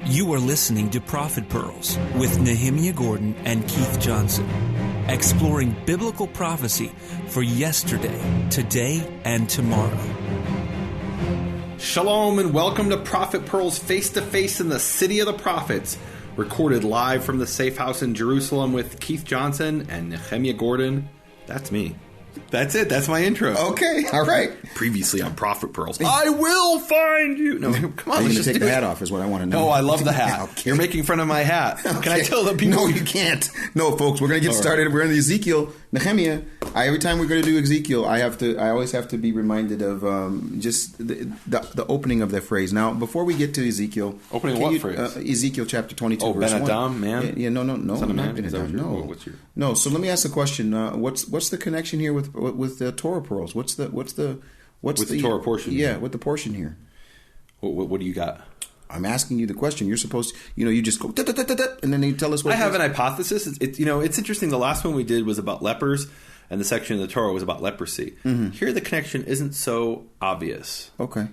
You are listening to Prophet Pearls with Nehemia Gordon and Keith Johnson, exploring biblical prophecy for yesterday, today, and tomorrow. Shalom and welcome to Prophet Pearls Face-to-Face in the City of the Prophets, recorded live from the Safe House in Jerusalem with Keith Johnson and Nehemia Gordon. That's me. That's it. That's my intro. Okay. All right. Previously on Prophet Pearls, I will find you. No, come on. I'm going to let's take just the do hat it. off is what I want to know. No, I love the hat. Okay. You're making fun of my hat. Can I tell the people? No, you can't. No, folks, we're going to get started. We're in the Ezekiel. Nehemia, every time we're going to do Ezekiel, I always have to be reminded of just the opening of that phrase. Now, before we get to Ezekiel. Opening what phrase? Ezekiel chapter 22, verse Ben 1. Adam, man? Yeah, no. Son of not man? Ben Adam, no. What's your... No, so let me ask a question. What's the connection here with the Torah pearls? What's the Torah portion? Yeah, with the portion here. What do you got? I'm asking you the question. You're supposed to, you just go, and then you tell us what I have an hypothesis. It's interesting. The last one we did was about lepers, and the section of the Torah was about leprosy. Mm-hmm. Here, the connection isn't so obvious. Okay.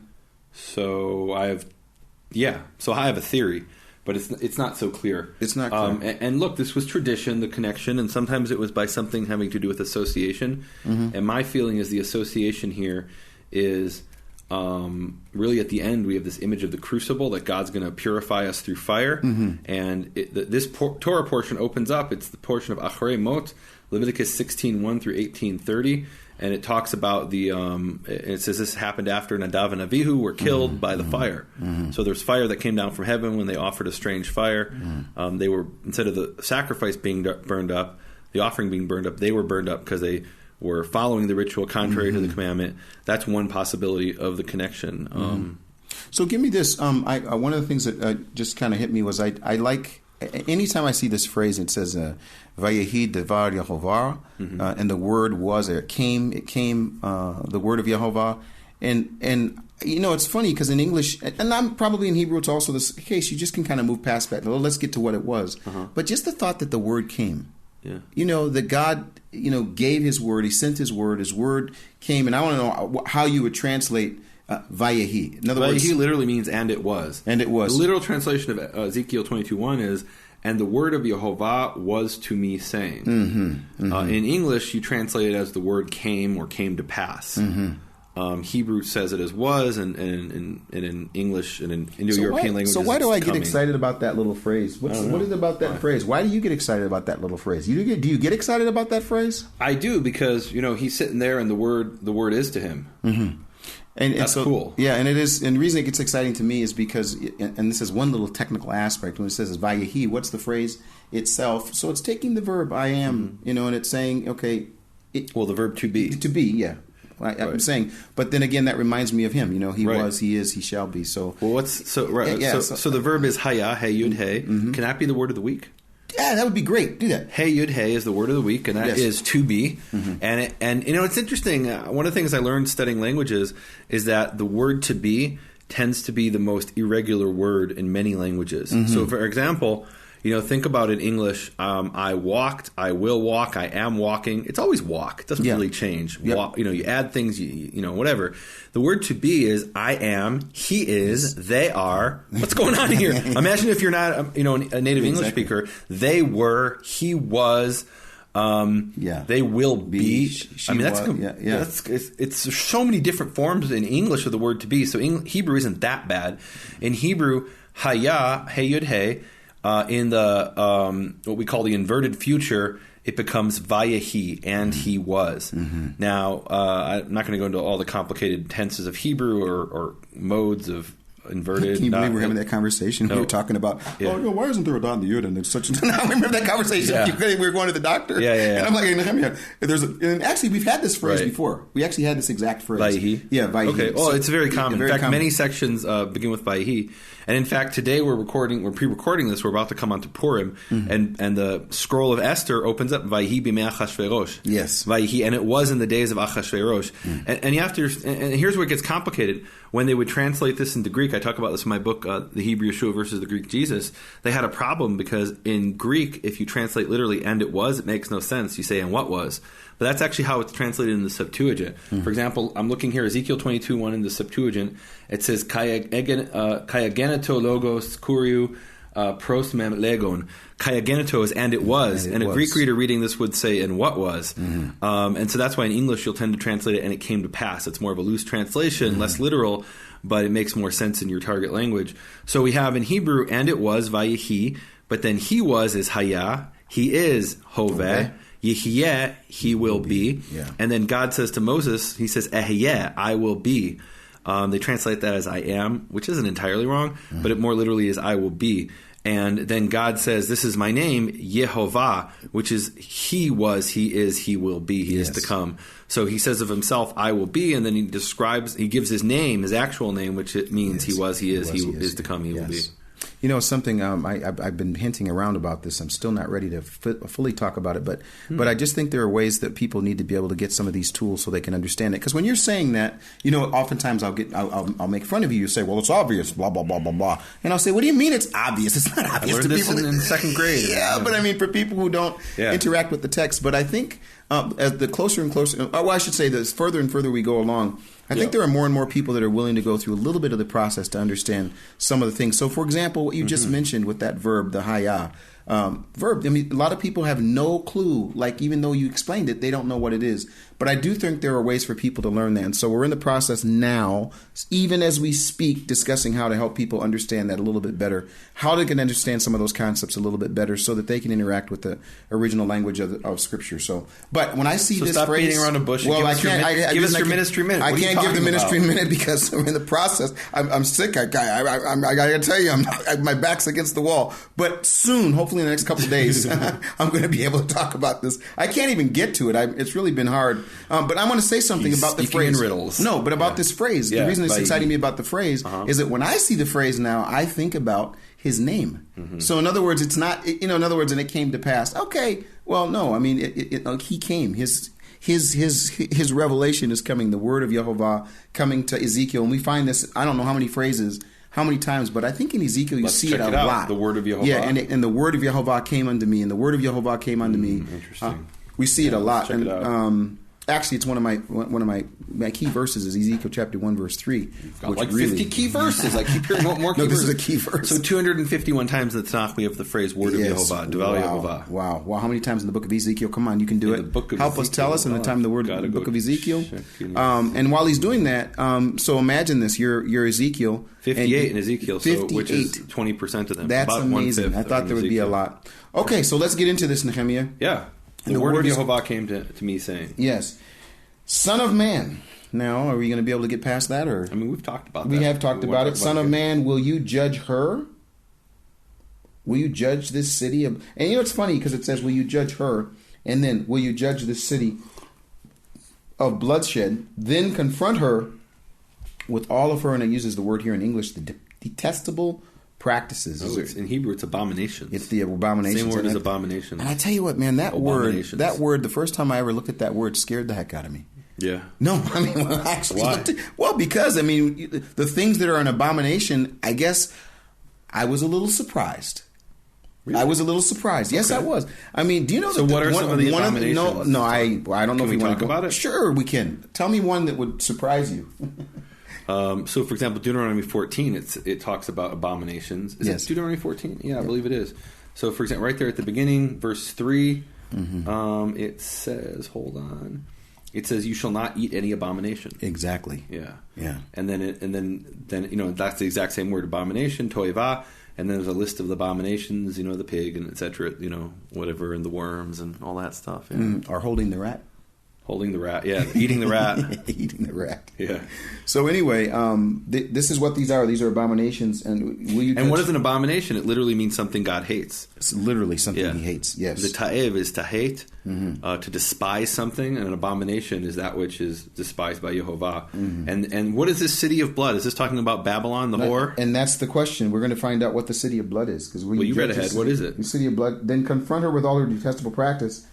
So I have a theory, but it's not so clear. It's not clear. And look, this was tradition, the connection, and sometimes it was by something having to do with association. Mm-hmm. And my feeling is the association here is really at the end we have this image of the crucible that God's going to purify us through fire. Mm-hmm. And this Torah portion opens up. It's the portion of Acharei Mot, Leviticus 16:1 through 18:30. And it talks about it says this happened after Nadav and Avihu were killed by the fire. Mm-hmm. So there's fire that came down from heaven when they offered a strange fire. Mm-hmm. They were, instead of the sacrifice being burned up, the offering being burned up, they were burned up because they were following the ritual contrary to the commandment. That's one possibility of the connection. So give me this. One of the things that just kind of hit me was I like, anytime I see this phrase, it says, Vayehi devar Yehovah, and the word was, it came, the word of Yehovah. And it's funny because in English, and I'm probably in Hebrew, it's also the case, you just can kind of move past that. Well, let's get to what it was. But just the thought that the word came. Yeah. That God, gave his word, he sent his word came, and I want to know how you would translate Vayehi. In other words, Vayehi literally means and it was. And it was. The literal translation of Ezekiel 22:1 is, and the word of Yehovah was to me saying. Mm-hmm, mm-hmm. In English, you translate it as the word came or came to pass. Mm-hmm. Hebrew says it as was, and in English and in Indo-European languages. So why do I get excited about that little phrase? What is it about that phrase? Why do you get excited about that little phrase? Do you get excited about that phrase? I do, because he's sitting there and the word is to him. Mm-hmm. And that's so cool. Yeah, and it is. And the reason it gets exciting to me is because, and this is one little technical aspect, when it says Vayehi, what's the phrase itself? So it's taking the verb I am, and it's saying, okay. The verb to be. To be, yeah. I'm saying, but then again, that reminds me of him. He was, he is, he shall be. So, so the verb is haya, hey yud hey. Mm-hmm. Can that be the word of the week? Yeah, that would be great. Do that. Hey yud hey is the word of the week, and that is to be. Mm-hmm. And it's interesting. One of the things I learned studying languages is that the word to be tends to be the most irregular word in many languages. Mm-hmm. So, for example, think about in English, I walked, I will walk, I am walking. It's always walk. It doesn't really change. Yep. Walk, you add things, whatever. The word to be is I am, he is, they are. What's going on here? Imagine if you're not, a native English speaker. They were, he was, they will be. It's so many different forms in English of the word to be. So Hebrew isn't that bad. In Hebrew, haya, hey yud hey. In the what we call the inverted future, it becomes Vayehi, and he was. Mm-hmm. Now, I'm not going to go into all the complicated tenses of Hebrew or modes of inverted. Can you believe we're having that conversation? No. We were talking about, why isn't there a dot in the yud and it's such a... I remember that conversation. Yeah. We were going to the doctor. Yeah. And I'm like, and actually, we've had this phrase before. We actually had this exact phrase. Vayehi? Yeah, Vayehi. Okay, well, it's very common. In fact, many sections begin with Vayehi. And in fact, today we're pre-recording this. We're about to come on to Purim, and the scroll of Esther opens up Vayehi b'mei Achashverosh. Yes, Vayehi, and it was in the days of Achashverosh. And you have to. And here's where it gets complicated. when they would translate this into Greek, I talk about this in my book, The Hebrew Yeshua versus the Greek Jesus, they had a problem because in Greek, if you translate literally "and it was," it makes no sense. You say "and what was." But that's actually how it's translated in the Septuagint. For example, I'm looking here, Ezekiel 22:1 in the Septuagint. It says, Kaya geneto logos kuriou pros mem legon. Kaya geneto is "and it was." And a Greek reader reading this would say "and what was." And so that's why in English you'll tend to translate it "and it came to pass." It's more of a loose translation, less literal, but it makes more sense in your target language. So we have in Hebrew, "and it was," vayehi, but then "he was" is haya, "he is" hoveh, Yehyeh, he will be. Yeah. And then God says to Moses, he says, Ehyeh, I will be. They translate that as I am, which isn't entirely wrong, but it more literally is I will be. And then God says, this is my name, Yehovah, which is he was, he is, he will be, he is to come. So he says of himself, I will be, and then he gives his name, his actual name, which it means he was, he is to come, he will be. You know, something I've been hinting around about this. I'm still not ready to fully talk about it, but I just think there are ways that people need to be able to get some of these tools so they can understand it. Because when you're saying that, you know, oftentimes I'll make fun of you. You say, "Well, it's obvious," blah blah blah blah blah, and I'll say, "What do you mean it's obvious? It's not obvious." I learned this in second grade. But I mean, for people who don't interact with the text, but I think as the closer and closer, well, I should say this, further and further we go along. I think there are more and more people that are willing to go through a little bit of the process to understand some of the things. So, for example, what you just mentioned with that verb, the haya verb, I mean, a lot of people have no clue. Like, even though you explained it, they don't know what it is. But I do think there are ways for people to learn that. And so we're in the process now, even as we speak, discussing how to help people understand that a little bit better, how they can understand some of those concepts a little bit better so that they can interact with the original language of Scripture. So, but when I see this stop phrase... beating around a bush. Well, give us your ministry minute. I can't give the ministry minute because I'm in the process. I'm sick. I got to tell you, my back's against the wall. But soon, hopefully in the next couple of days, I'm going to be able to talk about this. I can't even get to it. It's really been hard. But I want to say something about the phrase. In riddles. No, but about this phrase. The reason it's exciting me about the phrase is that when I see the phrase now, I think about his name. So in other words, it's not, in other words, and it came to pass. Okay, well, no, I mean, he came. His revelation is coming. The word of Yehovah coming to Ezekiel. And we find this, I don't know how many phrases, how many times, but I think in Ezekiel you see it a lot. The word of Yehovah. Yeah, and the word of Yehovah came unto me, and the word of Yehovah came unto me. Interesting. We see it a lot. Check it out. Actually, it's one of my key verses is Ezekiel chapter 1 verse 3. You've got like 50 key verses. I keep hearing more key verses. This is a key verse. So 251 times in the Tanakh we have the phrase word of Yehovah, Deval Yehovah. Wow. How many times in the book of Ezekiel? Come on, you can do it. Help us tell us in the time the word of the book of Ezekiel. And while he's doing that, so imagine this, you're Ezekiel. 58 in Ezekiel, which is 20% of them. That's about amazing. I thought there would be a lot. Okay, so let's get into this, Nehemia. Yeah. The word of Yehovah came to me saying. Yes. Son of man. Now, are we going to be able to get past that? Or I mean, we've talked about that. We have talked about it. Son of man, will you judge her? Will you judge this city? And you know, it's funny because it says, will you judge her? And then, will you judge this city of bloodshed? Then confront her with all of her, and it uses the word here in English, the detestable practices. In Hebrew, it's abominations. It's the abominations. Same word as abomination. And I tell you what, man, that word, the first time I ever looked at that word scared the heck out of me. Yeah. No, I mean, well, actually, because, I mean, the things that are an abomination, I guess I was a little surprised. Really? I was a little surprised. Yes, okay. I was. I mean, do you know? So what are some of the abominations? No, I don't know if we want to talk about it. Sure, we can. Tell me one that would surprise you. So, for example, Deuteronomy 14, it talks about abominations. Is it Deuteronomy 14? Yeah, I believe it is. So, for example, right there at the beginning, verse 3, it says, hold on. It says, "You shall not eat any abomination." Exactly. Yeah. And then you know, that's the exact same word, abomination, toivah. And then there's a list of the abominations, you know, the pig and et cetera, you know, whatever, and the worms and all that stuff. Yeah. Or holding the rat. Holding the rat, yeah. Eating the rat. Eating the rat. Yeah. So anyway, this is what these are. These are abominations. And will you? And what is an abomination? It literally means something God hates. It's literally something He hates. Yes. The ta'ev is to hate, to despise something, and an abomination is that which is despised by Yehovah. And what is this city of blood? Is this talking about Babylon, the whore? And that's the question. We're going to find out what the city of blood is. Well, you read ahead. What is it? The city of blood. Then confront her with all her detestable practice.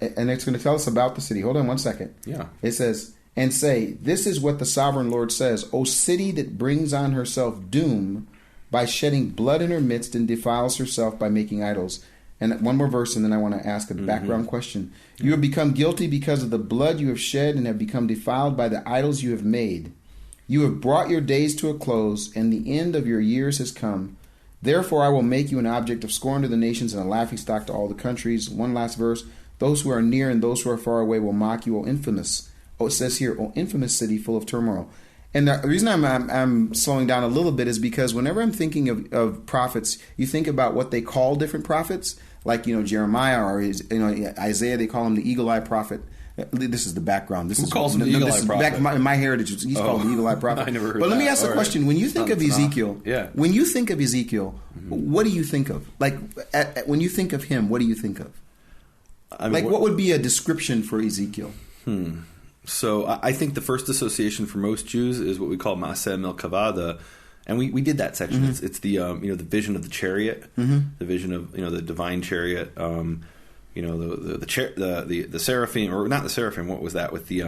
And it's going to tell us about the city. Hold on one second. Yeah. It says, and say, this is what the sovereign Lord says, O city that brings on herself doom by shedding blood in her midst and defiles herself by making idols. And one more verse, and then I want to ask a background question. You have become guilty because of the blood you have shed and have become defiled by the idols you have made. You have brought your days to a close, and the end of your years has come. Therefore I will make you an object of scorn to the nations and a laughingstock to all the countries. One last verse. Those who are near and those who are far away will mock you, O infamous. Oh, it says here, O infamous city full of turmoil. And the reason I'm slowing down a little bit is because whenever I'm thinking of prophets, you think about what they call different prophets, like Jeremiah or Isaiah. They call him the eagle-eye prophet. This is the background. Who calls him the eagle-eye prophet? In my heritage, he's called the eagle-eye prophet. I never heard But let me ask a question: when you think of Ezekiel, when you think of Ezekiel, what do you think of? Like when you think of him, what do you think of? I mean, what would be a description for Ezekiel? So I think the first association for most Jews is what we call Maaseh Merkavah, and we did that section. It's the the vision of the chariot, the vision of the divine chariot, the seraphim, or not the seraphim. What was that with the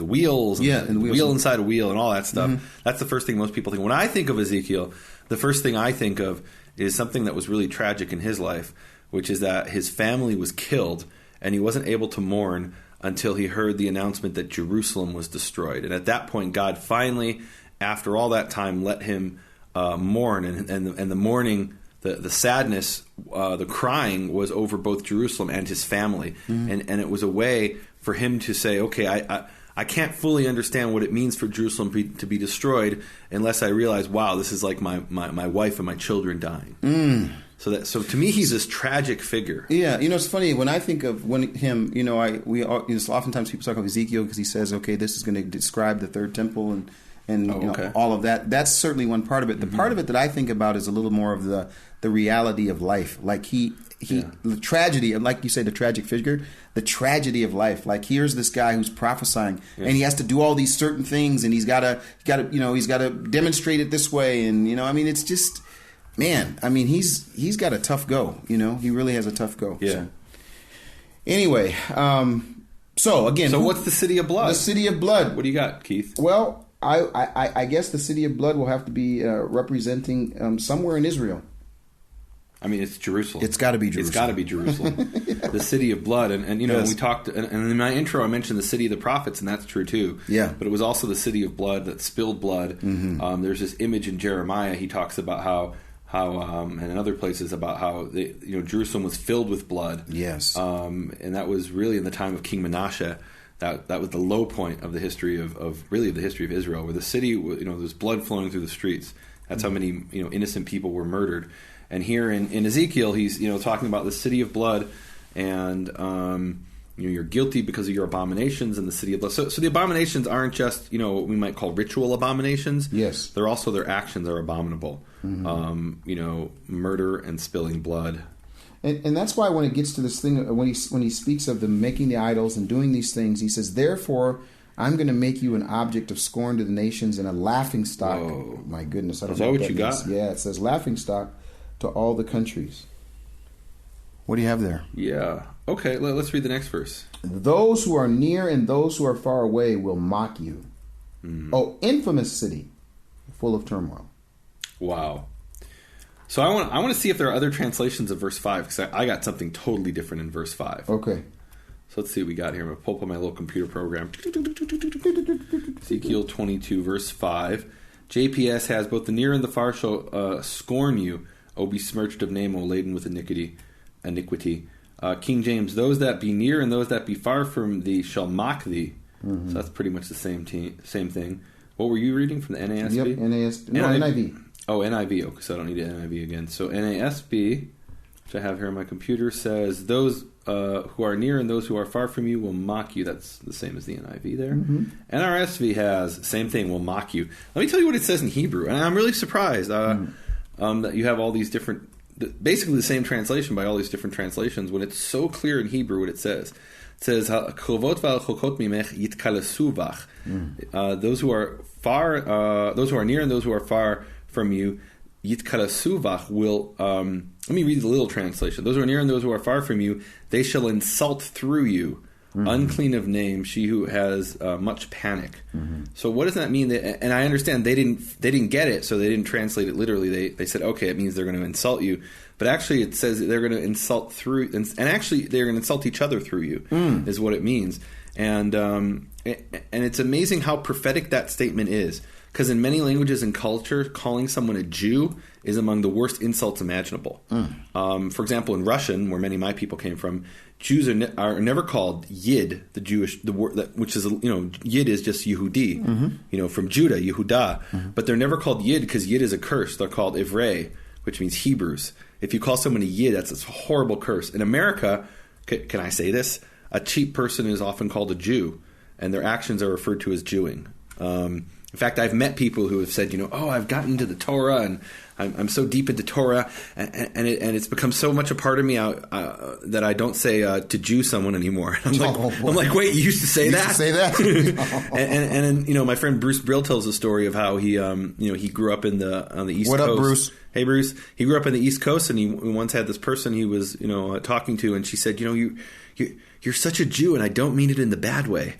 wheels? And the wheel inside a wheel and all that stuff. That's the first thing most people think. When I think of Ezekiel, the first thing I think of is something that was really tragic in his life, which is that his family was killed and he wasn't able to mourn until he heard the announcement that Jerusalem was destroyed. And at that point, God finally, after all that time, let him mourn. And the mourning, the sadness, the crying was over both Jerusalem and his family. And it was a way for him to say, okay, I can't fully understand what it means for Jerusalem to be destroyed unless I realize, wow, this is like my wife and my children dying. So to me, he's this tragic figure. Yeah, it's funny when I think of him. Oftentimes people talk of Ezekiel because he says, okay, this is going to describe the third temple and all of that. That's certainly one part of it. The part of it that I think about is a little more of the reality of life. Like the tragedy, like you say, the tragic figure, the tragedy of life. Like here's this guy who's prophesying, and he has to do all these certain things, and he's got to demonstrate it this way, and it's just. Man, he's got a tough go. He really has a tough go. Yeah. So. Anyway, so what's the city of blood? The city of blood. What do you got, Keith? Well, I guess the city of blood will have to be representing somewhere in Israel. It's Jerusalem. It's got to be Jerusalem. It's got to be Jerusalem. The city of blood. And we talked, and in my intro I mentioned the city of the prophets, and that's true too. Yeah. But it was also the city of blood that spilled blood. There's this image in Jeremiah. He talks about how and in other places about how Jerusalem was filled with blood. Yes. And that was really in the time of King Manasseh. That was the low point of the history of the history of Israel, where the city, there's blood flowing through the streets. That's how many innocent people were murdered. And here in Ezekiel, he's talking about the city of blood, and you're guilty because of your abominations in the city of blood. So the abominations aren't just what we might call ritual abominations. Yes, they're also their actions are abominable. Murder and spilling blood. And that's why when it gets to this thing, when he speaks of them making the idols and doing these things, he says, "Therefore, I'm going to make you an object of scorn to the nations and a laughingstock." Whoa. My goodness, I don't Is know that what what you means. got? Yeah, it says laughingstock to all the countries. What do you have there? Yeah. Okay, let's read the next verse. Those who are near and those who are far away will mock you. Oh, infamous city, full of turmoil. Wow. So I want to see if there are other translations of verse 5, because I got something totally different in verse 5. Okay. So let's see what we got here. I'm going to pull up on my little computer program. Ezekiel 22, verse 5. JPS has, both the near and the far shall scorn you, O besmirched of name, O laden with iniquity. King James, those that be near and those that be far from thee shall mock thee. So that's pretty much the same thing. What were you reading from the NASB? Yep, NIV. Oh, NIV. Okay, so I don't need an NIV again. So NASB, which I have here on my computer, says, those who are near and those who are far from you will mock you. That's the same as the NIV there. NRSV has, same thing, will mock you. Let me tell you what it says in Hebrew. And I'm really surprised that you have all these different, basically the same translation by all these different translations, when it's so clear in Hebrew what it says. It says, those who are far, those who are near and those who are far from you, yitkalasuvach will, let me read the little translation. Those who are near and those who are far from you, they shall insult through you. unclean of name, she who has much panic. So what does that mean? And I understand they didn't get it, so they didn't translate it literally. They said, okay, it means they're going to insult you. But actually it says they're going to insult through, and actually they're going to insult each other through you, is what it means. And it's amazing how prophetic that statement is. Because in many languages and culture, calling someone a Jew is among the worst insults imaginable. For example, in Russian, where many of my people came from, Jews are never called Yid, the word which is, Yid is just Yehudi, from Judah, Yehuda. But they're never called Yid because Yid is a curse. They're called Ivrei, which means Hebrews. If you call someone a Yid, that's a horrible curse. In America, can I say this? A cheap person is often called a Jew, and their actions are referred to as Jewing. In fact, I've met people who have said, I've gotten into the Torah, and I'm so deep into Torah, and it's become so much a part of me that I don't say to Jew someone anymore. I'm like, wait, you used to say that? And then, my friend Bruce Brill tells a story of how he grew up on the East Coast. What up, Bruce? Hey, Bruce. He grew up in the East Coast, and he once had this person he was, talking to, and she said, you're such a Jew, and I don't mean it in the bad way.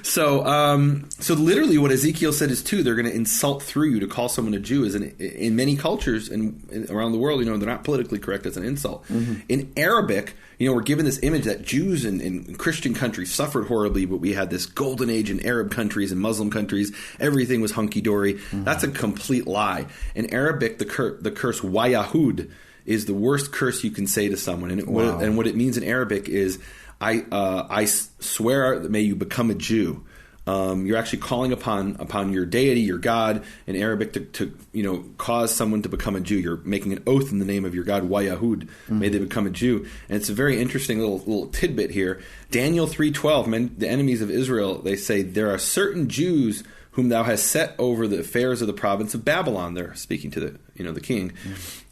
So literally what Ezekiel said is they're going to insult through you to call someone a Jew. Is in many cultures and around the world, they're not politically correct as an insult. In Arabic, we're given this image that Jews in Christian countries suffered horribly, but we had this golden age in Arab countries and Muslim countries. Everything was hunky-dory. That's a complete lie. In Arabic, the curse Wayahud is the worst curse you can say to someone. And what it means in Arabic is, I swear that may you become a Jew. You're actually calling upon your deity, your God, in Arabic to cause someone to become a Jew. You're making an oath in the name of your God, Wayahud. May they become a Jew. And it's a very interesting little tidbit here. Daniel 3:12, the enemies of Israel, they say, there are certain Jews whom thou hast set over the affairs of the province of Babylon. They're speaking to the king.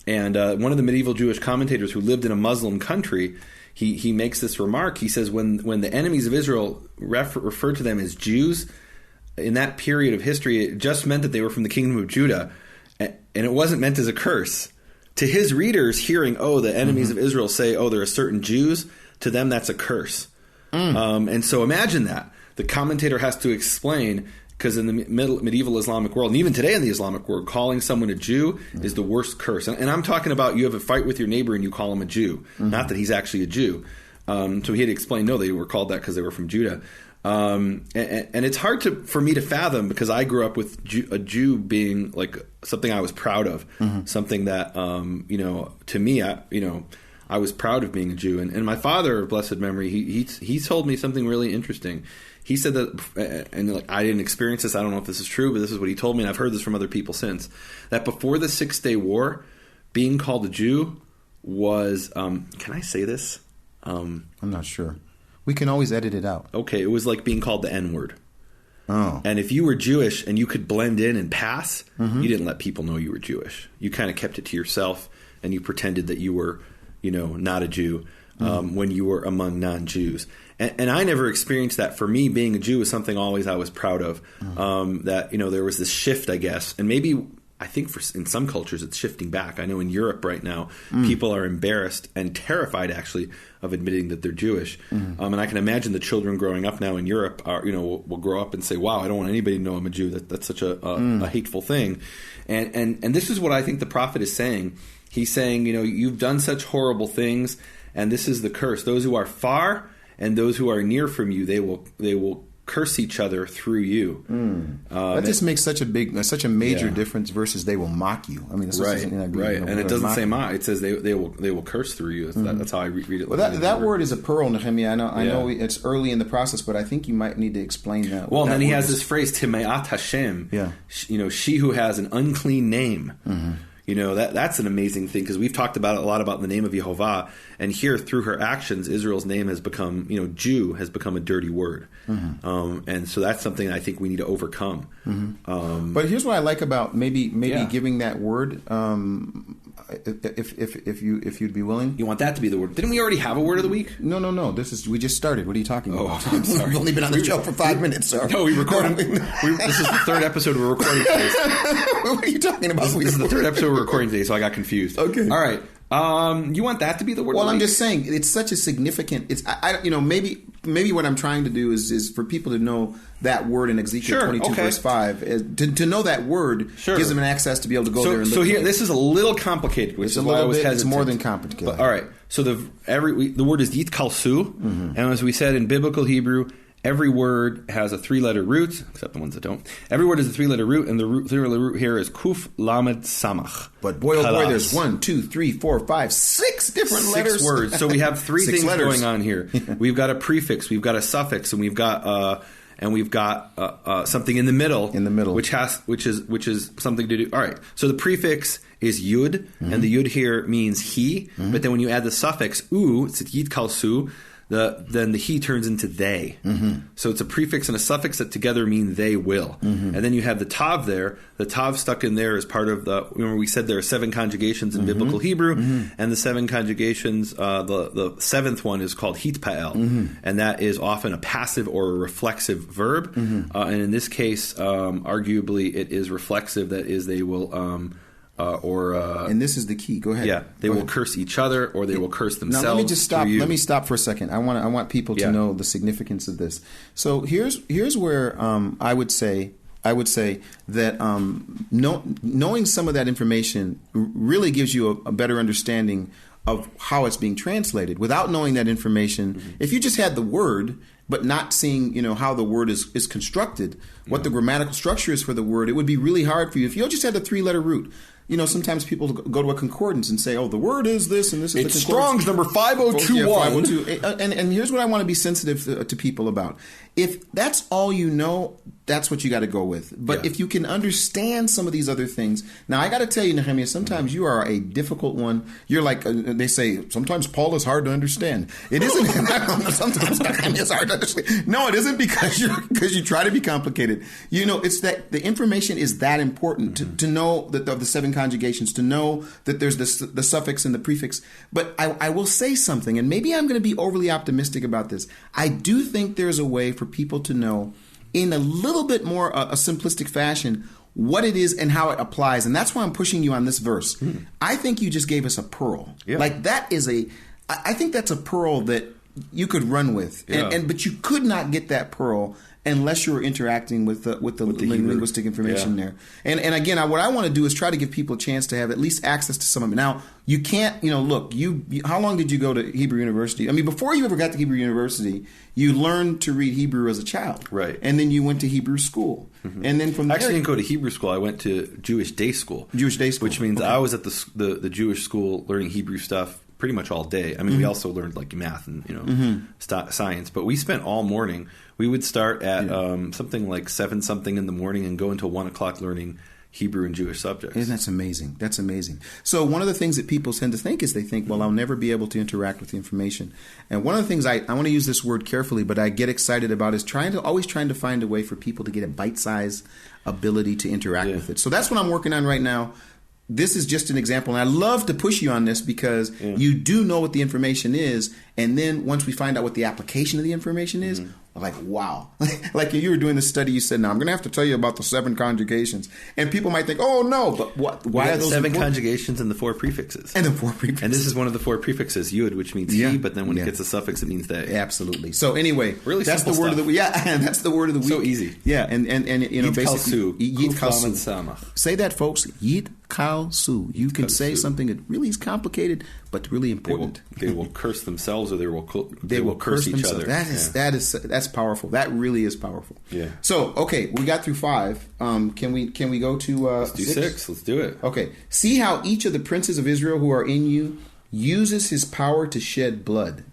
And one of the medieval Jewish commentators who lived in a Muslim country, he makes this remark. He says when the enemies of Israel referred to them as Jews, in that period of history, it just meant that they were from the kingdom of Judah, and it wasn't meant as a curse. To his readers, hearing, the enemies of Israel say, there are certain Jews, to them that's a curse. And so imagine that. The commentator has to explain, because in the medieval Islamic world, and even today in the Islamic world, calling someone a Jew is the worst curse. And I'm talking about you have a fight with your neighbor and you call him a Jew, not that he's actually a Jew. So he had to explain, no, they were called that because they were from Judah. And it's hard for me to fathom, because I grew up with a Jew being like something I was proud of, something that, to me, I was proud of being a Jew. And my father, of blessed memory, he told me something really interesting. He said that, and I didn't experience this, I don't know if this is true, but this is what he told me, and I've heard this from other people since, that before the 6-Day War, being called a Jew was, can I say this? I'm not sure. We can always edit it out. Okay, it was like being called the N-word. Oh. And if you were Jewish and you could blend in and pass, you didn't let people know you were Jewish. You kind of kept it to yourself, and you pretended that you were, not a Jew when you were among non-Jews. And I never experienced that. For me, being a Jew was something always I was proud of. That, there was this shift, I guess. And maybe, I think in some cultures it's shifting back. I know in Europe right now, people are embarrassed and terrified, actually, of admitting that they're Jewish. And I can imagine the children growing up now in Europe are, will grow up and say, wow, I don't want anybody to know I'm a Jew. That's such a hateful thing. And this is what I think the prophet is saying. He's saying, you've done such horrible things, and this is the curse. Those who are far and those who are near from you, they will curse each other through you. That just makes such a major difference versus they will mock you. I mean, it's right. And it doesn't say mock; it says they will curse through you. That's how I read it. Well, that word is a pearl, Nehemia. I know it's early in the process, but I think you might need to explain that. Well, and then he has this phrase Timeat Hashem. Yeah, she who has an unclean name. That's an amazing thing, because we've talked about a lot about the name of Yehovah, and here through her actions, Israel's name has become, Jew has become a dirty word, and so that's something I think we need to overcome. But here's what I like about maybe giving that word, if you'd be willing. You want that to be the word? Didn't we already have a word of the week? No. We just started. What are you talking about? Oh, I'm sorry. We've only been on the show for 5 minutes, sir. No, we recorded. This is the third episode we're recording. What are you talking about? This is the third episode we're recording today, so I got confused. Okay. All right. You want that to be the word? Well, I'm just saying it's such a significant. It's maybe what I'm trying to do is for people to know that word in Ezekiel 22 verse 5. To know that word gives them an access to be able to go there and look. So here, this is a little complicated, which is why I was hesitant. It's more than complicated. But, all right. So the word is yitkalsu, and as we said in biblical Hebrew, every word has a 3-letter root, except the ones that don't. Every word is a 3-letter root, and the 3-letter root here is kuf lamed samach. But boy, oh boy, there's 1, 2, 3, 4, 5, 6 different letters. 6 words. So we have 3 things letters going on here. We've got a prefix, we've got a suffix, and we've got something in the middle. Which is something to do. All right. So the prefix is yud, and the yud here means he. But then when you add the suffix u, it's yitkalsu. Then the he turns into they. So it's a prefix and a suffix that together mean they will. And then you have the tav there. The tav stuck in there is part of remember we said there are 7 conjugations in biblical Hebrew, and the 7 conjugations, the 7th one is called hitpa'el, and that is often a passive or a reflexive verb. And in this case, arguably it is reflexive, that is they will... and this is the key. Go ahead. Yeah, they will curse each other, or they will curse themselves. Now let me just stop. Let me stop for a second. I want people to know the significance of this. So here's where I would say that knowing some of that information really gives you a better understanding of how it's being translated. Without knowing that information, if you just had the word but not seeing how the word is constructed, what the grammatical structure is for the word, it would be really hard for you if you just had the 3-letter root. Sometimes people go to a concordance and say, "Oh, the word is this, and this is it's the concordance." Strong's number 5021. 502. And here's what I want to be sensitive to people about. If that's all you know, that's what you got to go with. But if you can understand some of these other things, now I got to tell you, Nehemia, sometimes you are a difficult one. You're like they say. Sometimes Paul is hard to understand. It isn't. Sometimes Nehemia is hard to understand. No, it isn't because you try to be complicated. It's that the information is that important to know that of the 7 conjugations, to know that there's the suffix and the prefix. But I will say something, and maybe I'm going to be overly optimistic about this. I do think there's a way for people to know in a little bit more a simplistic fashion what it is and how it applies. And that's why I'm pushing you on this verse. I think you just gave us a pearl. Yeah. Like that is I think that's a pearl that you could run with. Yeah. But you could not get that pearl unless you're interacting with the linguistic information there. And again, what I want to do is try to give people a chance to have at least access to some of it. Now, you can't, look, you how long did you go to Hebrew University? I mean, before you ever got to Hebrew University, you learned to read Hebrew as a child. Right. And then you went to Hebrew school. And then from there... I actually didn't go to Hebrew school. I went to Jewish day school. Which means I was at the Jewish school learning Hebrew stuff pretty much all day. I mean, we also learned like math and science, but we spent all morning. We would start at something like 7-something in the morning and go until 1 o'clock learning Hebrew and Jewish subjects. And that's amazing. That's amazing. So one of the things that people tend to think is they think, well, I'll never be able to interact with the information. And one of the things I want to use this word carefully, but I get excited about is always trying to find a way for people to get a bite-sized ability to interact with it. So that's what I'm working on right now. This is just an example, and I love to push you on this because you do know what the information is, and then once we find out what the application of the information is, like, wow. Like you were doing the study, you said, now I'm going to have to tell you about the 7 conjugations. And people might think, oh, no, but what? Why are those 7 conjugations and the 4 prefixes? And the 4 prefixes. And this is one of the 4 prefixes, yud, which means he, but then when it gets a suffix, it means they. Absolutely. So anyway, really that's the word of the week. Yeah, that's the word of the week. So easy. Yeah, and basically, yit kalsu. Say that, folks. Yit kalsu. You can say something that really is complicated, but really important. They will curse themselves, or they will curse each other. That's powerful. That really is powerful. Yeah. So okay, we got through 5. Can we go to Let's do 6? Let's do it. Okay. See how each of the princes of Israel who are in you uses his power to shed blood.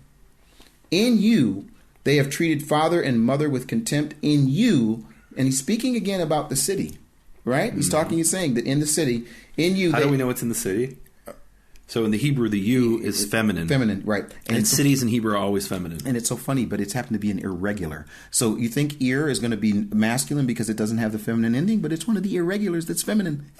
In you, they have treated father and mother with contempt. In you, and he's speaking again about the city, right? He's saying that in the city, in you. How do we know it's in the city? So in the Hebrew, the you is feminine. Feminine, right. And cities in Hebrew are always feminine. And it's so funny, but it's happened to be an irregular. So you think ear is going to be masculine because it doesn't have the feminine ending, but it's one of the irregulars that's feminine.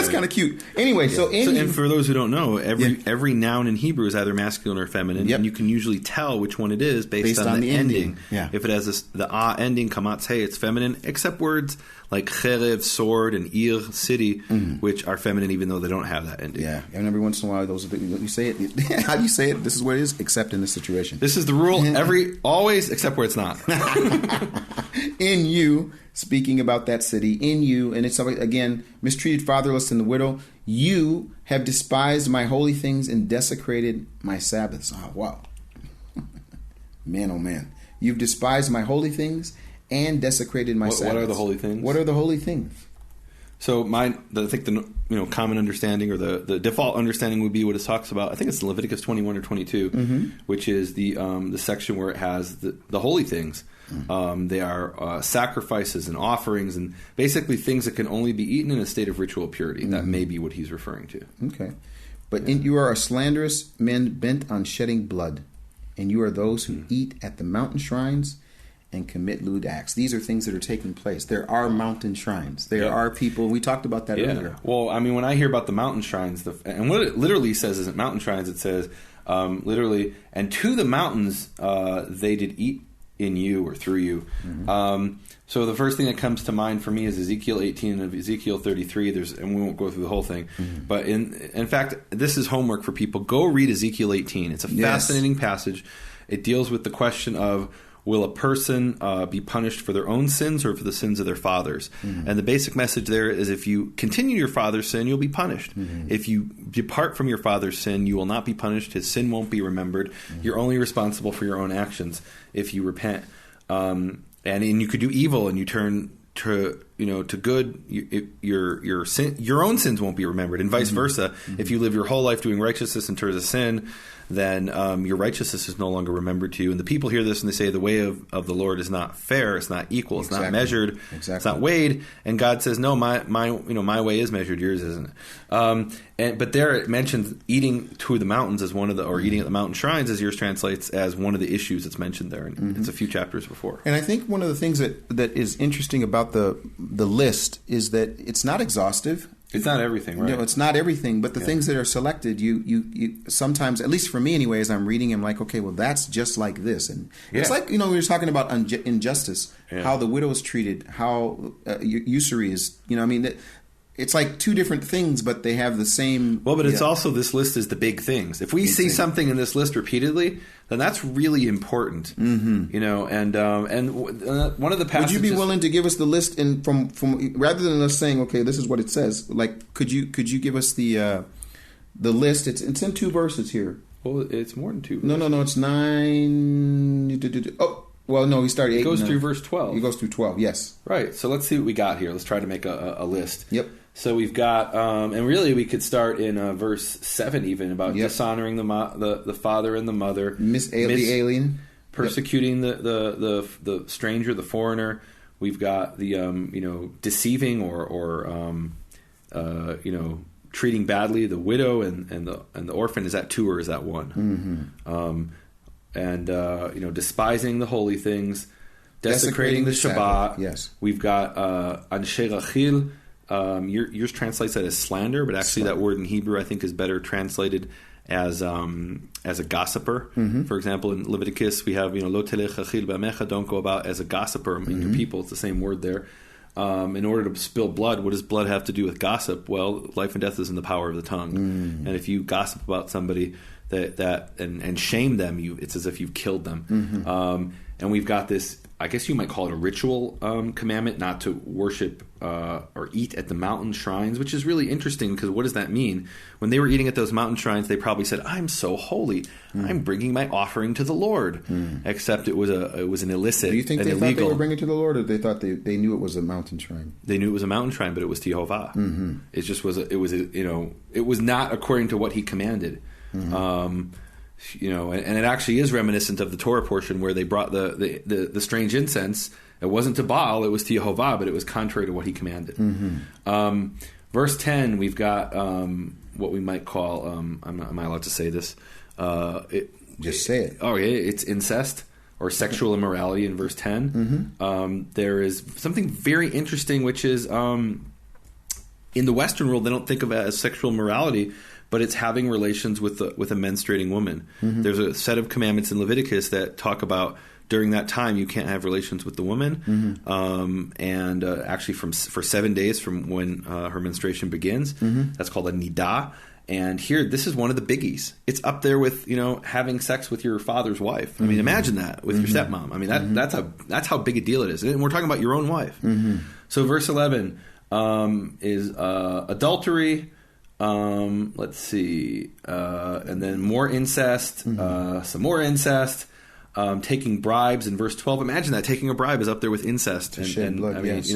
That's kind of cute. Anyway, and for those who don't know, every noun in Hebrew is either masculine or feminine, and you can usually tell which one it is based on the ending. Yeah. If it has the ending, kamatse, it's feminine, except words like cherev, sword, and ir, city, which are feminine even though they don't have that ending. Yeah, and every once in a while, those are you say it. How do you say it? This is what it is, except in this situation. This is the rule always, except where it's not. In you, speaking about that city, in you, and it's again, mistreated, fatherless, and the widow, you have despised my holy things and desecrated my Sabbaths. Oh, wow. Man, oh man. You've despised my holy things and desecrated my Sabbaths. What are the holy things? What are the holy things? So I think the common understanding or the default understanding would be what it talks about. I think it's Leviticus 21 or 22, which is the section where it has the holy things. They are sacrifices and offerings and basically things that can only be eaten in a state of ritual purity. That may be what he's referring to. Okay. But you are a slanderous men bent on shedding blood, and you are those who eat at the mountain shrines and commit lewd acts. These are things that are taking place. There are mountain shrines. There are people. We talked about that earlier. Well, I mean, when I hear about the mountain shrines, and what it literally says isn't mountain shrines. It says literally, and to the mountains they did eat in you or through you. So the first thing that comes to mind for me is Ezekiel 18 and Ezekiel 33. And we won't go through the whole thing, but in fact, this is homework for people. Go read Ezekiel 18. It's a fascinating passage. It deals with the question of, will a person be punished for their own sins or for the sins of their fathers? And the basic message there is, if you continue your father's sin, you'll be punished. If you depart from your father's sin, you will not be punished. His sin won't be remembered. You're only responsible for your own actions if you repent. And you could do evil and you turn to good, your own sins won't be remembered, and vice versa. If you live your whole life doing righteousness and turn to sin, then your righteousness is no longer remembered to you. And the people hear this and they say, the way of the Lord is not fair, it's not equal, it's not measured, it's not weighed. And God says, no, my way is measured, yours isn't. But there it mentions eating to the mountains as one of or eating at the mountain shrines, as yours translates, as one of the issues that's mentioned there. And it's a few chapters before. And I think one of the things that is interesting about the list is that it's not exhaustive. It's not everything, right? No, it's not everything, but the things that are selected, you sometimes, at least for me anyway, as I'm reading, I'm like, okay, well, that's just like this. And it's like, we were talking about injustice, how the widow is treated, how usury is, it's like two different things, but they have the same... Well, but it's also, this list is the big things. If we see something in this list repeatedly, then that's really important. And one of the passages... Would you be willing to give us the list from rather than us saying, okay, this is what it says? Like, could you give us the list? It's in 2 verses here. Well, it's more than 2 verses. No, it's 9... Oh, well, no, he started 8. It goes through verse 12. He goes through 12, yes. Right, so let's see what we got here. Let's try to make a list. Yep. So we've got, and really we could start in verse 7 even, about dishonoring the father and the mother, the alien, persecuting the stranger, the foreigner. We've got the deceiving or treating badly the widow and the orphan. Is that 2 or is that 1? Despising the holy things, desecrating the Shabbat. Yes, we've got anshe rachil. Yours translates that as slander, but actually that word in Hebrew I think is better translated as a gossiper. For example, in Leviticus we have lo telech achil b'amecha, don't go about as a gossiper among your people. It's the same word there. In order to spill blood, what does blood have to do with gossip? Well, life and death is in the power of the tongue, and if you gossip about somebody and shame them, it's as if you've killed them. And we've got this, I guess you might call it a ritual commandment, not to worship or eat at the mountain shrines, which is really interesting because what does that mean? When they were eating at those mountain shrines, they probably said, "I'm so holy, I'm bringing my offering to the Lord." Except it was an illicit. Do you think an they illegal. thought they were bringing it to the Lord, or they thought they knew it was a mountain shrine? They knew it was a mountain shrine, but it was Jehovah. It just was. It was not according to what He commanded. And it actually is reminiscent of the Torah portion where they brought the strange incense. It wasn't to Baal, it was to Yehovah, but it was contrary to what he commanded. Verse 10, we've got what we might call, am I allowed to say this? Just say it. Oh, yeah, it's incest or sexual immorality in verse 10. There is something very interesting, which is in the Western world, they don't think of it as sexual morality, but it's having relations with a menstruating woman. Mm-hmm. There's a set of commandments in Leviticus that talk about during that time you can't have relations with the woman, and actually for 7 days from when her menstruation begins. Mm-hmm. That's called a nidah. And here, this is one of the biggies. It's up there with having sex with your father's wife. I mean, imagine that with your stepmom. I mean, that's how big a deal it is, and we're talking about your own wife. Mm-hmm. So verse 11 is adultery. Let's see, and then more incest, some more incest, taking bribes in verse 12. Imagine that, taking a bribe is up there with incest. To shed blood, I mean, yes.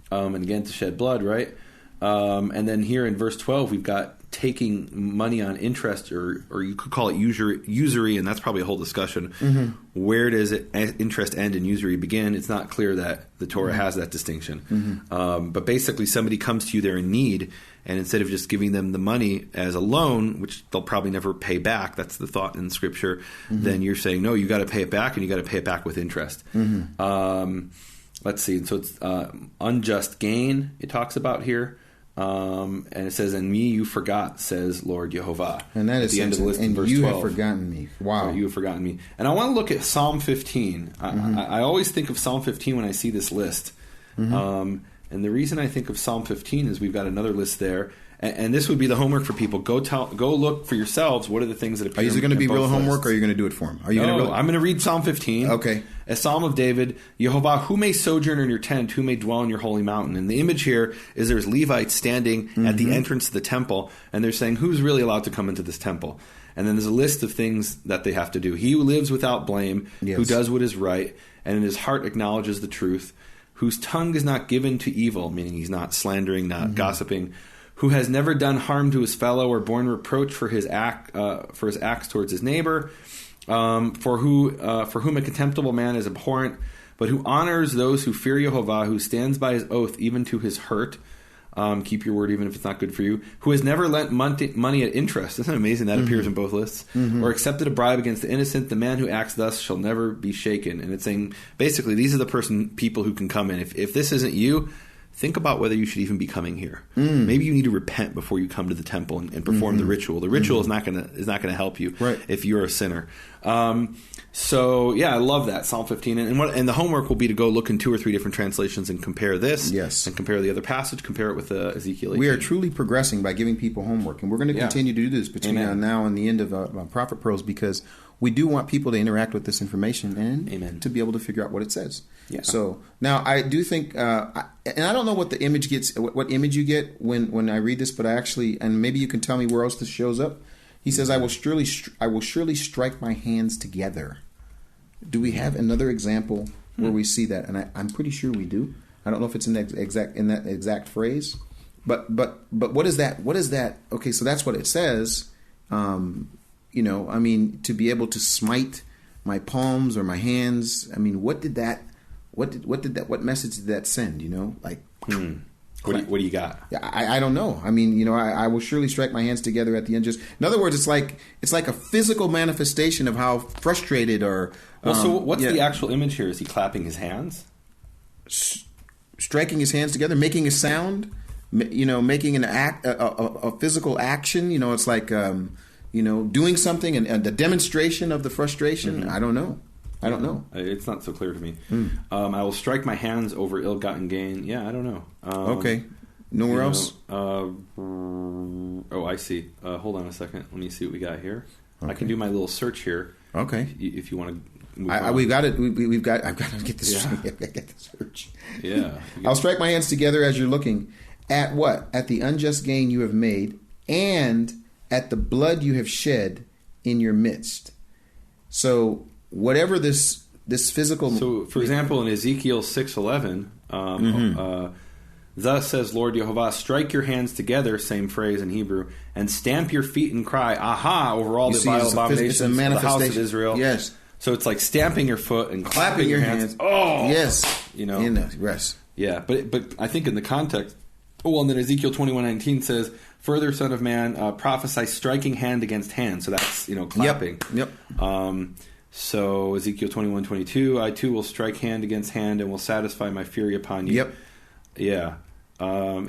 And again, to shed blood, right? And then here in verse 12, we've got taking money on interest, or you could call it usury, and that's probably a whole discussion. Mm-hmm. Where does interest end and usury begin? It's not clear that the Torah has that distinction. Mm-hmm. But basically, somebody comes to you, they're in need, and instead of just giving them the money as a loan, which they'll probably never pay back, that's the thought in Scripture, then you're saying, no, you got to pay it back, and you got to pay it back with interest. Mm-hmm. Let's see. So it's unjust gain it talks about here. And it says, "And me you forgot," says Lord Yehovah. And that at is the end of the list in verse 12. And you have forgotten me. Wow. Right, you have forgotten me. And I want to look at Psalm 15. I always think of Psalm 15 when I see this list. And the reason I think of Psalm 15 is we've got another list there. And this would be the homework for people. Go look for yourselves. What are the things that appear? Are you going to be real homework, lists. or are you going to do it for them? I'm going to read Psalm 15. Okay. A Psalm of David. Yehovah, who may sojourn in your tent? Who may dwell in your holy mountain? And the image here is there's Levites standing at the entrance to the temple, and they're saying, who's really allowed to come into this temple? And then there's a list of things that they have to do. He who lives without blame, who does what is right, and in his heart acknowledges the truth, whose tongue is not given to evil, meaning he's not slandering, not gossiping, who has never done harm to his fellow or borne reproach for his acts towards his neighbor, for whom a contemptible man is abhorrent, but who honors those who fear Yehovah, who stands by his oath even to his hurt. Keep your word even if it's not good for you. Who has never lent money at interest. Isn't it amazing that appears in both lists? Or accepted a bribe against the innocent. The man who acts thus shall never be shaken. And it's saying, basically, these are the people who can come in. If this isn't you, think about whether you should even be coming here. Maybe you need to repent before you come to the temple and perform the ritual. The ritual is not going to help you if you're a sinner. So yeah, I love that Psalm 15, and the homework will be to go look in 2 or 3 different translations and compare this, and compare the other passage, compare it with Ezekiel 18. We are truly progressing by giving people homework, and we're going to continue to do this between now and the end of Prophet Pearls, because we do want people to interact with this information and to be able to figure out what it says. Yeah. So now I do think, and I don't know what the image gets, what image you get when I read this, but I actually, and maybe you can tell me where else this shows up. He says, I will surely strike my hands together. Do we have another example where we see that? And I'm pretty sure we do. I don't know if it's in that exact phrase, but what is that? What is that? Okay, so that's what it says. I mean, to be able to smite my palms or my hands. I mean, what message did that send? What do you got? I don't know. I mean, I will surely strike my hands together at the end. In other words, it's like a physical manifestation of how frustrated or. So what's the actual image here? Is he clapping his hands? Striking his hands together, making a sound, making an act, a physical action. It's like, doing something and the demonstration of the frustration. I don't know. It's not so clear to me. I will strike my hands over ill-gotten gain. Yeah, I don't know. Okay. Nowhere else? I see. Hold on a second. Let me see what we got here. Okay. I can do my little search here. Okay. If you want to. I've got to get this. Yeah. I've got to get the search. Yeah. I'll strike my hands together as you're looking at what? At the unjust gain you have made, and at the blood you have shed in your midst. So whatever this physical. So, for example, in Ezekiel 6:11, thus says Lord Yehovah, strike your hands together, same phrase in Hebrew, and stamp your feet and cry, aha, over all the vile abominations of the house of Israel. Yes. So it's like stamping your foot and clapping your hands. Oh, yes. In the rest. Yeah, but I think in the context, and then Ezekiel 21:19 says, further, son of man, prophesy striking hand against hand. So that's clapping. Yep. So Ezekiel 21:22, I too will strike hand against hand and will satisfy my fury upon you. Yep. Yeah.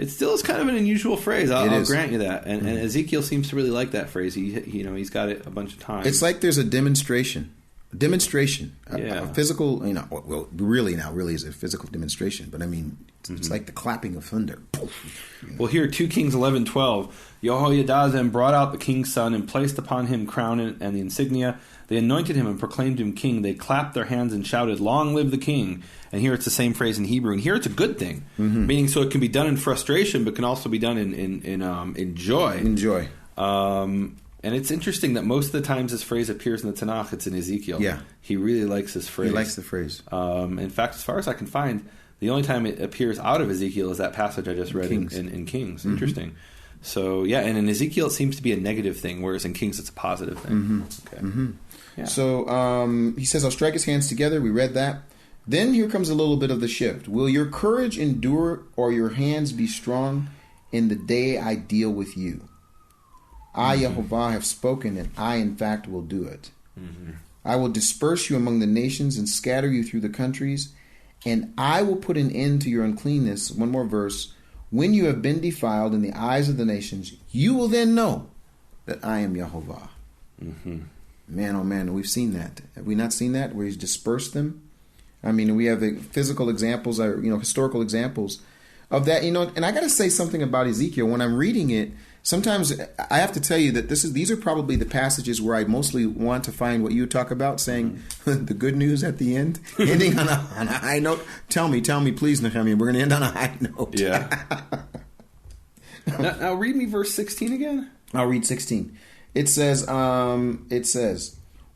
It still is kind of an unusual phrase. I'll grant you that. And Ezekiel seems to really like that phrase. He's got it a bunch of times. It's like there's a demonstration. A physical, really is a physical demonstration. But I mean, it's like the clapping of thunder. Well, here, 2 Kings 11:12, Jehoiada then brought out the king's son and placed upon him crown and the insignia. They anointed him and proclaimed him king. They clapped their hands and shouted, "Long live the king!" And here it's the same phrase in Hebrew. And here it's a good thing, meaning so it can be done in frustration, but can also be done in joy. In joy. And it's interesting that most of the times this phrase appears in the Tanakh, it's in Ezekiel. Yeah. He really likes this phrase. He likes the phrase. In fact, as far as I can find, the only time it appears out of Ezekiel is that passage I just read in Kings. Interesting. So, yeah, and in Ezekiel it seems to be a negative thing, whereas in Kings it's a positive thing. Okay. Yeah. So he says, I'll strike his hands together. We read that. Then here comes a little bit of the shift. Will your courage endure or your hands be strong in the day I deal with you? I, Yehovah, have spoken, and I, in fact, will do it. I will disperse you among the nations and scatter you through the countries, and I will put an end to your uncleanness. One more verse. When you have been defiled in the eyes of the nations, you will then know that I am Yehovah. Man, oh man, we've seen that. Have we not seen that, where he's dispersed them? I mean, we have physical examples, or historical examples of that. And I got to say something about Ezekiel. When I'm reading it, sometimes I have to tell you that these are probably the passages where I mostly want to find what you talk about, saying the good news at the end, ending on a high note. Tell me, please, Nehemia. We're going to end on a high note. Yeah. now read me verse 16 again. I'll read 16. It says,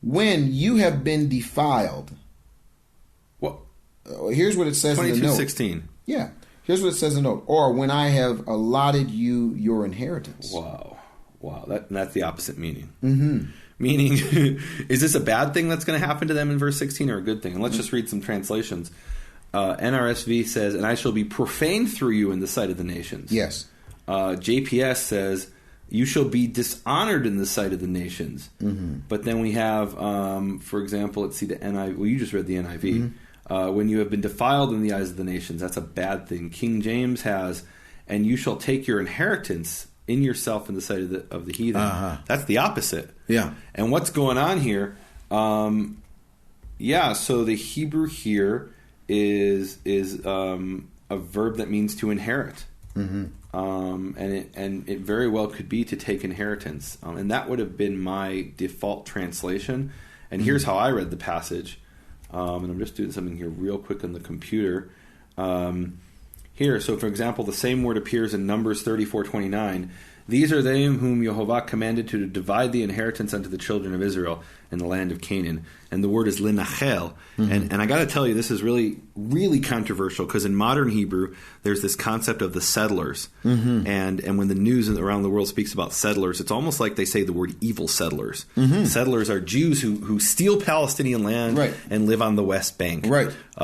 when you have been defiled. What? Here's what it says in the note. 22:16. Yeah. Here's what it says in the note. Or when I have allotted you your inheritance. Wow. That's the opposite meaning. Meaning, is this a bad thing that's going to happen to them in verse 16 or a good thing? And let's just read some translations. NRSV says, and I shall be profaned through you in the sight of the nations. Yes. JPS says, you shall be dishonored in the sight of the nations. But then we have, for example, let's see the NIV. Well, you just read the NIV. When you have been defiled in the eyes of the nations, that's a bad thing. King James has, and you shall take your inheritance in yourself in the sight of the heathen. That's the opposite. Yeah. And what's going on here? So the Hebrew here is a verb that means to inherit. And it very well could be to take inheritance. And that would have been my default translation. And here's how I read the passage. And I'm just doing something here real quick on the computer. Here, so for example, the same word appears in Numbers 34:29. These are they whom Yehovah commanded to divide the inheritance unto the children of Israel in the land of Canaan. And the word is linachel. And I got to tell you, this is really, really controversial because in modern Hebrew, there's this concept of the settlers. And when the news around the world speaks about settlers, it's almost like they say the word evil settlers. Settlers are Jews who steal Palestinian land and live on the West Bank.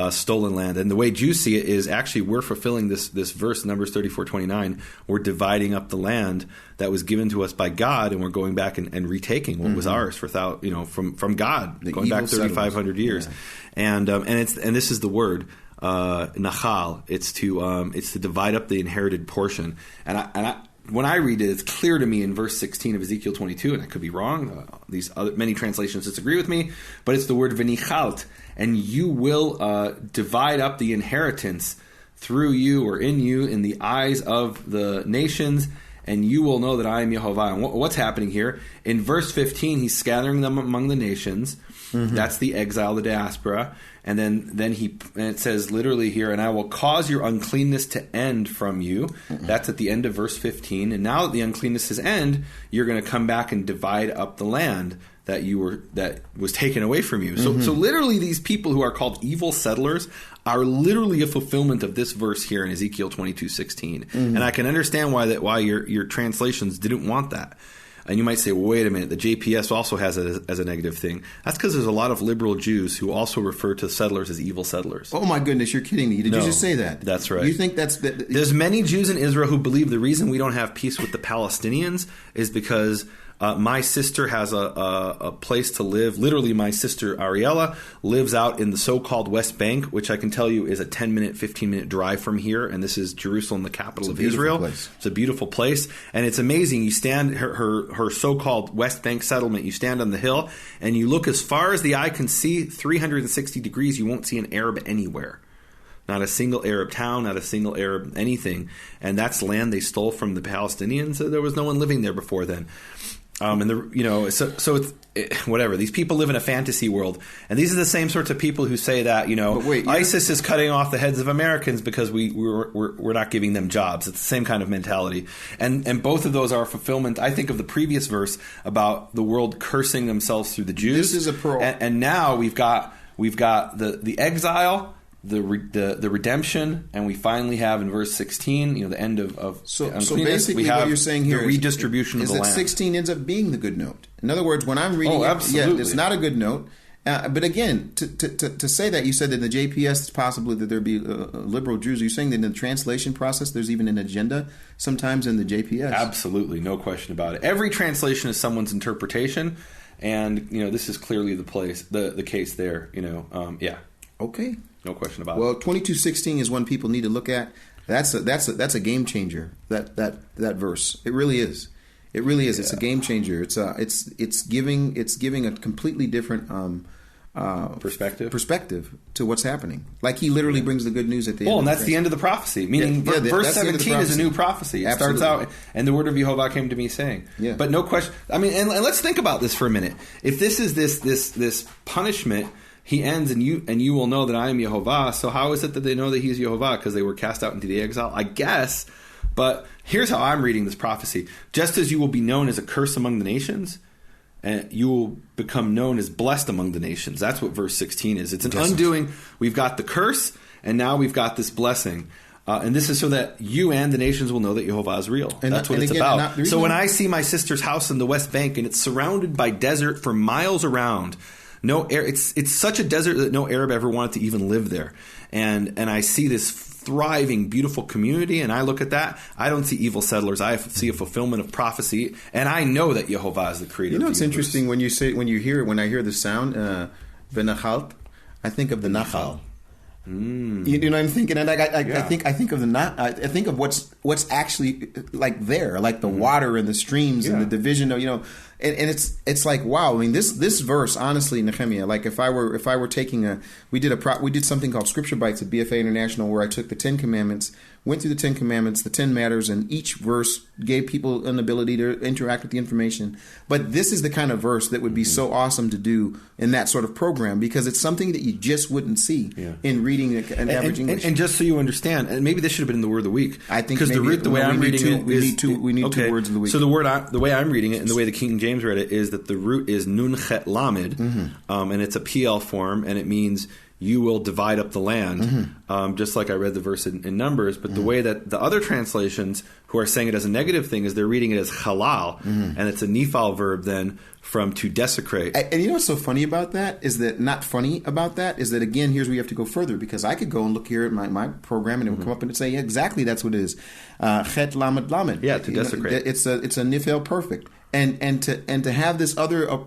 Stolen land. And the way Jews see it is actually we're fulfilling this verse, Numbers 34:29. We're dividing up the land that was given to us by God, and we're going back and retaking what was ours from God, going back 3,500 years. And this is the word nachal. It's to divide up the inherited portion. And when I read it, it's clear to me in verse 16 of Ezekiel 22, and I could be wrong. Many translations disagree with me, but it's the word v'nichalt, and you will divide up the inheritance through you or in you in the eyes of the nations, and you will know that I am Yehovah. And what's happening here? In verse 15, he's scattering them among the nations. That's the exile, the diaspora. And then it says literally here, and I will cause your uncleanness to end from you. That's at the end of verse 15. And now that the uncleanness has ended, you're going to come back and divide up the land that was taken away from you. So literally these people who are called evil settlers are literally a fulfillment of this verse here in Ezekiel 22:16. And I can understand why your translations didn't want that. And you might say, well, wait a minute, the JPS also has it as a negative thing. That's because there's a lot of liberal Jews who also refer to settlers as evil settlers. Oh my goodness, you're kidding me. Did you just say that? That's right. You think that's... There's many Jews in Israel who believe the reason we don't have peace with the Palestinians is because My sister has a place to live. Literally, my sister Ariella lives out in the so-called West Bank, which I can tell you is a 10-minute, 15-minute drive from here. And this is Jerusalem, the capital of Israel. Place. It's a beautiful place. And it's amazing. You stand, her so-called West Bank settlement, you stand on the hill, and you look as far as the eye can see, 360 degrees, you won't see an Arab anywhere. Not a single Arab town, not a single Arab anything. And that's land they stole from the Palestinians. There was no one living there before then. So it's whatever. These people live in a fantasy world, and these are the same sorts of people who say that ISIS is cutting off the heads of Americans because we're not giving them jobs. It's the same kind of mentality, and both of those are fulfillment. I think of the previous verse about the world cursing themselves through the Jews. This is a pearl, and now we've got the exile. The redemption, and we finally have in verse 16, the end of so basically what you're saying here the redistribution of the land. 16 ends up being the good note. In other words, when I'm reading it's not a good note. But again, to say that, you said that in the JPS it's possibly that there be liberal Jews. Are you saying that in the translation process there's even an agenda sometimes in the JPS? Absolutely, no question about it. Every translation is someone's interpretation, and this is clearly the case there. Okay. No question about it. Well, 22:16 is one people need to look at. That's a game changer. That verse. It really is. It really is. Yeah. It's a game changer. It's giving a completely different perspective to what's happening. Like he literally brings the good news at the end. Well, and that's the end of the prophecy. Meaning, verse 17 is a new prophecy. It starts out, and the word of Yehovah came to me saying. Yeah. But no question. I mean, and let's think about this for a minute. If this is this punishment. He ends, and you will know that I am Yehovah. So how is it that they know that he's Yehovah? Because they were cast out into the exile? I guess. But here's how I'm reading this prophecy. Just as you will be known as a curse among the nations, and you will become known as blessed among the nations. That's what verse 16 is. It's an undoing. We've got the curse, and now we've got this blessing. And this is so that you and the nations will know that Yehovah is real. And that's what it's about. So when I see my sister's house in the West Bank, and it's surrounded by desert for miles around, no air. It's such a desert that no Arab ever wanted to even live there. And I see this thriving, beautiful community, and I look at that. I don't see evil settlers. I see a fulfillment of prophecy, and I know that Yehovah is the creator. It's interesting when I hear the sound, v'nachalt, I think of the nachal. You know what I'm thinking? And I think of what's actually like there, like the water and the streams and the division of and it's like, wow. I mean, this verse, honestly, Nehemia, like if I were taking we did something called Scripture Bites at BFA International, where I took the 10 Commandments, went through the 10 Commandments, the 10 matters, and each verse gave people an ability to interact with the information. But this is the kind of verse that would be so awesome to do in that sort of program, because it's something that you just wouldn't see in reading an average English. And just so you understand, and maybe this should have been in the word of the week. I think because the way I'm reading it, we need 2 words of the week. So the way I'm reading it, and the way the King James read it, is that the root is nun chet lamed, and it's a PL form, and it means you will divide up the land, just like I read the verse in Numbers. But the way that the other translations, who are saying it as a negative thing, is they're reading it as halal, and it's a nifal verb then from to desecrate. And you know what's so funny about that is that, again, here's where you have to go further, because I could go and look here at my program and it would come up and it'd say, exactly, that's what it is. Chet lamed lamed. Yeah, to desecrate. It's a nifal perfect. And to have this other,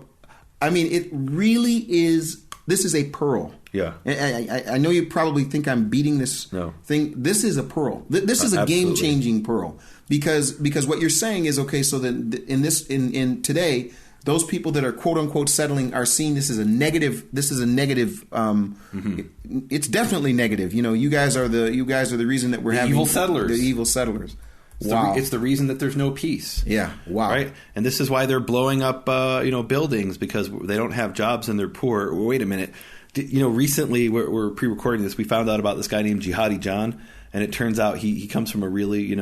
it really is. This is a pearl. Yeah. I know you probably think I'm beating this thing. This is a pearl. This is a game-changing pearl, because what you're saying is, okay, so then in today, those people that are quote unquote settling are seeing this as a negative. This is a negative. It's definitely negative. You guys are the reason that we're having evil settlers. The evil settlers. It's the reason that there's no peace. Yeah. Wow. Right? And this is why they're blowing up, buildings, because they don't have jobs and they're poor. Wait a minute. Recently, we're pre-recording this, we found out about this guy named Jihadi John, and it turns out he comes from a really,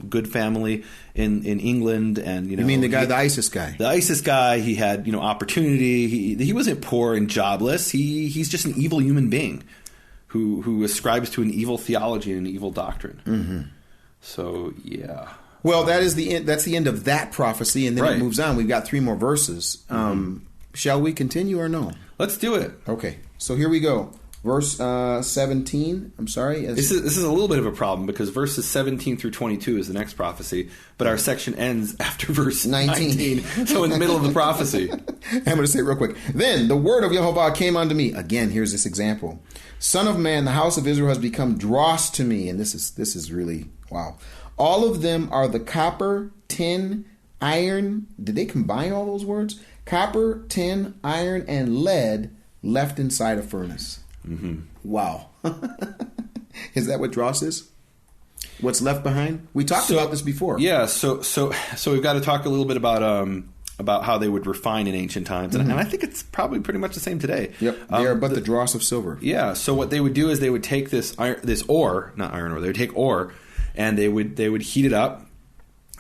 good family in England. And, You mean the ISIS guy? The ISIS guy, he had, opportunity. He wasn't poor and jobless. He's just an evil human being who ascribes to an evil theology and an evil doctrine. Mm-hmm. So, yeah. Well, that's the end of that prophecy, and then it moves on. We've got 3 more verses. Shall we continue or no? Let's do it. Okay. So here we go. Verse 17, I'm sorry. This is a little bit of a problem because verses 17 through 22 is the next prophecy, but our section ends after verse 19. So in the middle of the prophecy. I'm going to say it real quick. Then the word of Yehovah came unto me. Again, here's this example. Son of man, the house of Israel has become dross to me. And this is really, wow. All of them are the copper, tin, iron. Did they combine all those words? Copper, tin, iron, and lead left inside a furnace. Mm-hmm. Wow. Is that what dross is? What's left behind? We talked about this before. Yeah, so we've got to talk a little bit about how they would refine in ancient times. And I think it's probably pretty much the same today. Yep, they are but the dross of silver. Yeah, so what they would do is they would take this ore, not iron ore, they would take ore, and they would heat it up,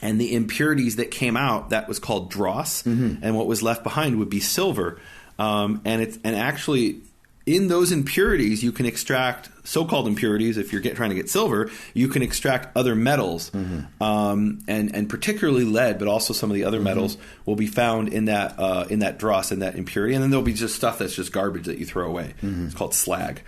and the impurities that came out, that was called dross, and what was left behind would be silver. And actually, in those impurities, you can extract so-called impurities. If you're trying to get silver, you can extract other metals, and particularly lead, but also some of the other metals will be found in that dross, in that impurity. And then there'll be just stuff that's just garbage that you throw away. It's called slag.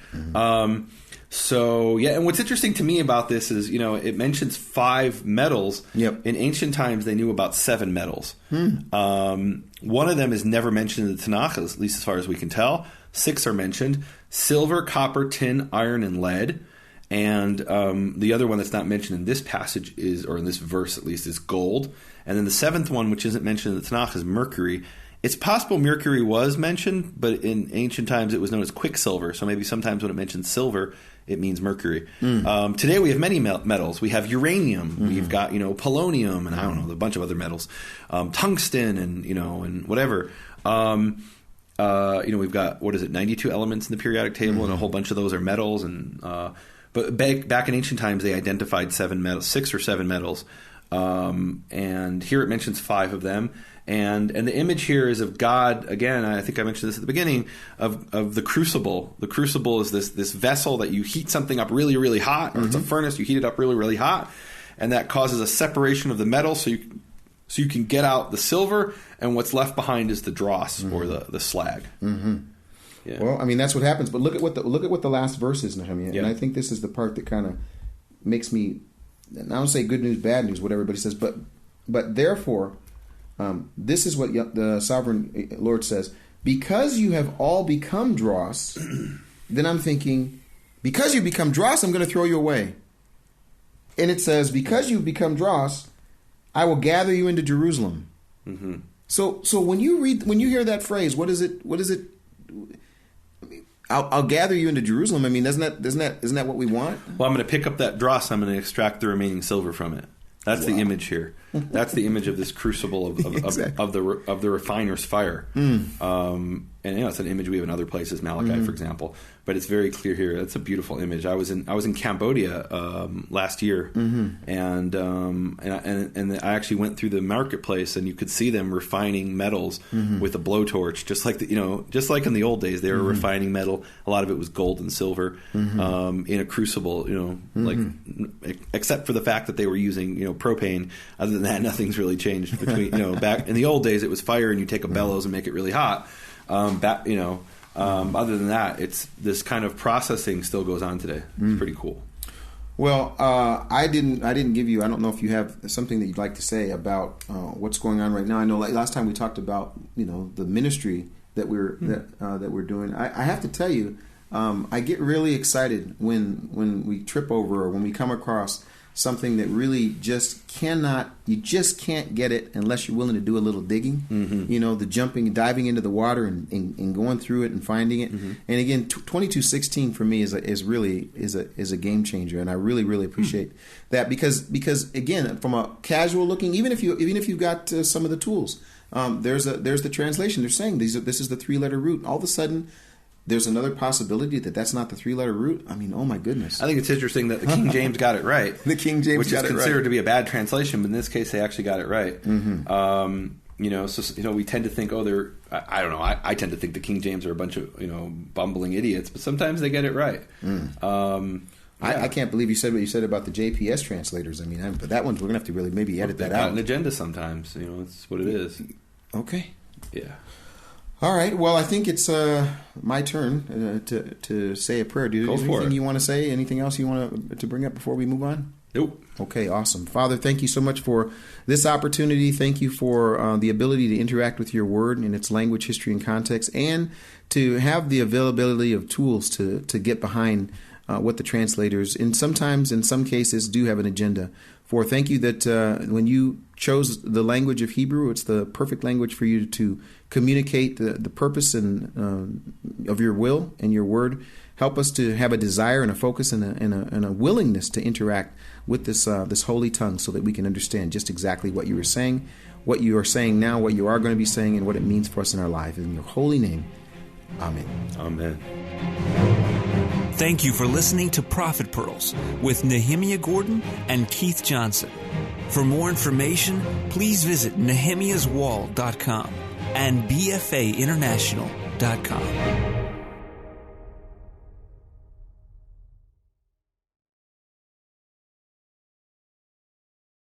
So yeah, and what's interesting to me about this is, it mentions 5 metals. Yep. In ancient times, they knew about 7 metals. One of them is never mentioned in the Tanakh, at least as far as we can tell. 6 are mentioned: silver, copper, tin, iron, and lead. And the other one that's not mentioned in this passage or in this verse at least, is gold. And then the 7th one, which isn't mentioned in the Tanakh, is mercury. It's possible mercury was mentioned, but in ancient times it was known as quicksilver. So maybe sometimes when it mentions silver, it means mercury. Today we have many metals. We have uranium. We've got polonium, and I don't know, a bunch of other metals, tungsten, and whatever. We've got 92 elements in the periodic table, and a whole bunch of those are metals. And but back in ancient times, they identified 6 or 7 metals, and here it mentions 5 of them. And the image here is of God, again, I think I mentioned this at the beginning, of the crucible. The crucible is this vessel that you heat something up really, really hot, or it's a furnace, you heat it up really, really hot, and that causes a separation of the metal so you can get out the silver, and what's left behind is the dross or the slag. Yeah. Well, I mean, that's what happens. But look at what the last verse is, Nehemia. Yeah. And I think this is the part that kind of makes me, and I don't say good news, bad news, whatever, but he says, but therefore, this is what the sovereign Lord says: because you have all become dross, then I'm thinking, because you become dross, I'm going to throw you away. And it says, because you become dross, I will gather you into Jerusalem. So when you hear that phrase, what is it? I'll gather you into Jerusalem. I mean, isn't that what we want? Well, I'm going to pick up that dross. I'm going to extract the remaining silver from it. That's the image here. That's the image of this crucible of the refiner's fire. And it's an image we have in other places, Malachi, for example. But it's very clear here. That's a beautiful image. I was in Cambodia last year, and I actually went through the marketplace, and you could see them refining metals with a blowtorch, just like in the old days. They were refining metal. A lot of it was gold and silver in a crucible. Except for the fact that they were using propane. Other than that, nothing's really changed between back in the old days. It was fire, and you take a bellows and make it really hot. Other than that, it's this kind of processing still goes on today. It's pretty cool. Well, I didn't give you. I don't know if you have something that you'd like to say about what's going on right now. I know last time we talked about the ministry that we're doing. I have to tell you, I get really excited when we trip over or when we come across something that really you just can't get it unless you're willing to do a little digging. The jumping, diving into the water and going through it and finding it. And again, 22:16 for me is really a game changer, and I really, really appreciate that because again, from a casual looking, even if you've got some of the tools, there's the translation. They're saying this is the 3-letter root. All of a sudden, there's another possibility that's not the 3-letter root. I mean, oh my goodness! I think it's interesting that the King James got it right. The King James which got is it right, considered to be a bad translation, but in this case, they actually got it right. We tend to think, I don't know. I tend to think the King James are a bunch of bumbling idiots, but sometimes they get it right. I can't believe you said what you said about the JPS translators. I mean, but that one's we're gonna have to really maybe edit that out. An agenda sometimes. It's what it is. Okay. Yeah. All right. Well, I think it's my turn to say a prayer. Do you have anything you want to say? Anything else you want to bring up before we move on? Nope. Okay, awesome. Father, thank you so much for this opportunity. Thank you for the ability to interact with your word in its language, history, and context, and to have the availability of tools to get behind what the translators, and sometimes in some cases, do have an agenda for. Thank you that when you chose the language of Hebrew, it's the perfect language for you to communicate the purpose and of your will and your word. Help us to have a desire and a focus and a willingness to interact with this holy tongue so that we can understand just exactly what you were saying, what you are saying now, what you are going to be saying, and what it means for us in our life. In your holy name, amen. Amen. Thank you for listening to Prophet Pearls with Nehemia Gordon and Keith Johnson. For more information, please visit nehemiaswall.com and bfainternational.com.